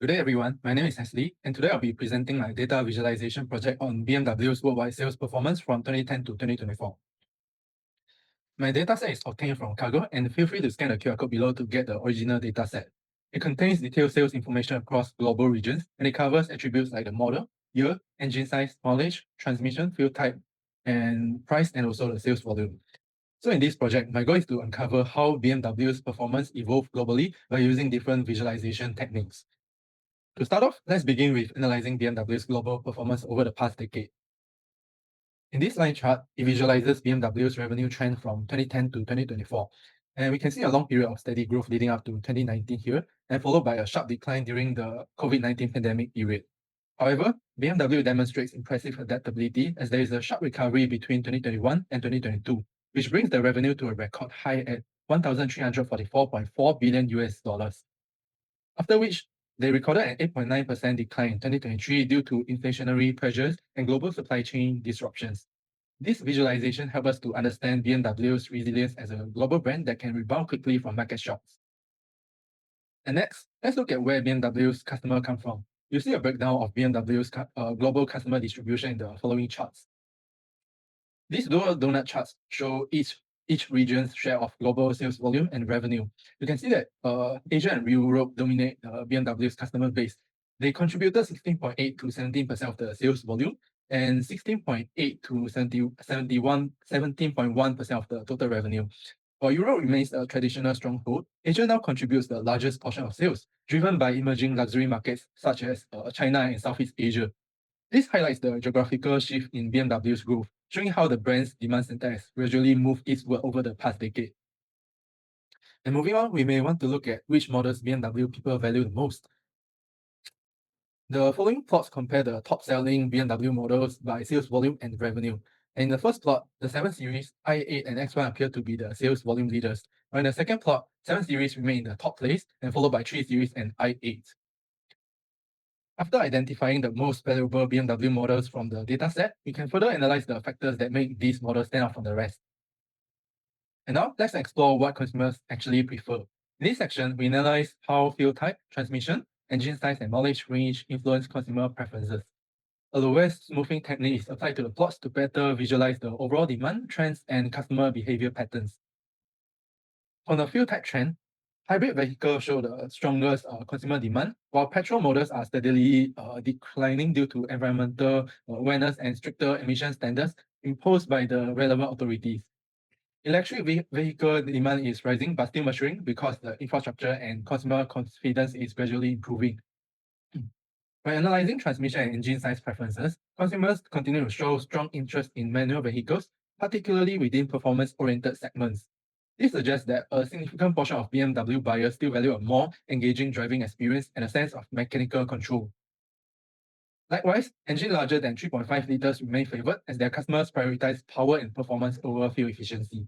Good day, everyone. My name is Hasley, and today I'll be presenting my data visualization project on BMW's worldwide sales performance from 2010 to 2024. My dataset is obtained from Cargo, and feel free to scan the QR code below to get the original dataset. It contains detailed sales information across global regions, and it covers attributes like the model, year, engine size, mileage, transmission, fuel type, and price, and also the sales volume. So in this project, my goal is to uncover how BMW's performance evolved globally by using different visualization techniques. To start off, let's begin with analyzing BMW's global performance over the past decade. In this line chart, it visualizes BMW's revenue trend from 2010 to 2024. And we can see a long period of steady growth leading up to 2019 here, and followed by a sharp decline during the COVID-19 pandemic period. However, BMW demonstrates impressive adaptability as there is a sharp recovery between 2021 and 2022, which brings the revenue to a record high at 1,344.4 billion US dollars. After which, they recorded an 8.9% decline in 2023 due to inflationary pressures and global supply chain disruptions. This visualization helps us to understand BMW's resilience as a global brand that can rebound quickly from market shocks. And next, let's look at where BMW's customer come from. You see a breakdown of BMW's global customer distribution in the following charts. These dual donut charts show each region's share of global sales volume and revenue. You can see that Asia and Europe dominate BMW's customer base. They contributed 16.8 to 17% of the sales volume and 16.8 to 17.1% of the total revenue. While Europe remains a traditional stronghold, Asia now contributes the largest portion of sales, driven by emerging luxury markets such as China and Southeast Asia. This highlights the geographical shift in BMW's growth, showing how the brand's demand center has gradually moved eastward over the past decade. And moving on, we may want to look at which models BMW people value the most. The following plots compare the top-selling BMW models by sales volume and revenue. And in the first plot, the 7 Series, i8 and X1 appear to be the sales volume leaders, while in the second plot, 7 Series remain in the top place and followed by 3 Series and i8. After identifying the most valuable BMW models from the dataset, we can further analyze the factors that make these models stand out from the rest. And now, let's explore what consumers actually prefer. In this section, we analyze how fuel type, transmission, engine size, and mileage range influence consumer preferences. A lowest smoothing technique is applied to the plots to better visualize the overall demand, trends, and customer behavior patterns. On the fuel type trend, hybrid vehicles show the strongest consumer demand, while petrol models are steadily declining due to environmental awareness and stricter emission standards imposed by the relevant authorities. Electric vehicle demand is rising but still maturing because the infrastructure and consumer confidence is gradually improving. By analyzing transmission and engine size preferences, consumers continue to show strong interest in manual vehicles, particularly within performance-oriented segments. This suggests that a significant portion of BMW buyers still value a more engaging driving experience and a sense of mechanical control. Likewise, engine larger than 3.5 liters remain favored as their customers prioritize power and performance over fuel efficiency.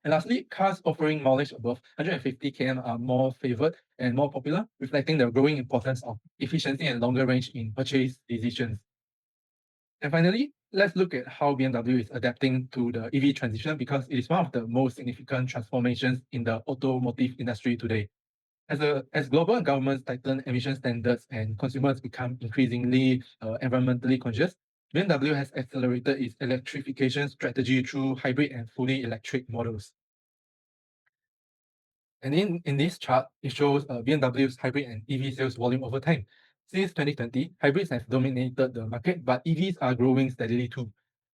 And lastly, cars offering mileage above 150 km are more favored and more popular, reflecting the growing importance of efficiency and longer range in purchase decisions. And finally, let's look at how BMW is adapting to the EV transition because it is one of the most significant transformations in the automotive industry today. As global governments tighten emission standards and consumers become increasingly environmentally conscious, BMW has accelerated its electrification strategy through hybrid and fully electric models. And in this chart, it shows BMW's hybrid and EV sales volume over time. Since 2020, hybrids have dominated the market, but EVs are growing steadily too.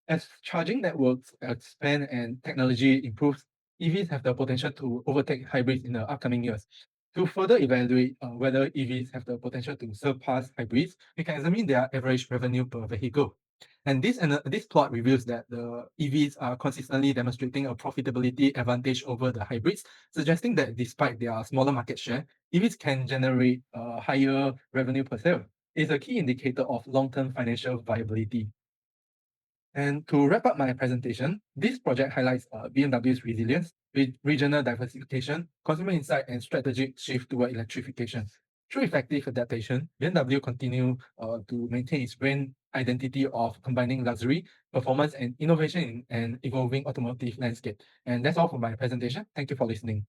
As charging networks expand and technology improves, EVs have the potential to overtake hybrids in the upcoming years. To further evaluate whether EVs have the potential to surpass hybrids, we can examine their average revenue per vehicle. And this plot reveals that the EVs are consistently demonstrating a profitability advantage over the hybrids, suggesting that despite their smaller market share, EVs can generate higher revenue per sale. It's a key indicator of long-term financial viability. And to wrap up my presentation, this project highlights BMW's resilience, regional diversification, consumer insight, and strategic shift toward electrification. Through effective adaptation, BMW continue to maintain its brand identity of combining luxury, performance, and innovation in an evolving automotive landscape. And that's all for my presentation. Thank you for listening.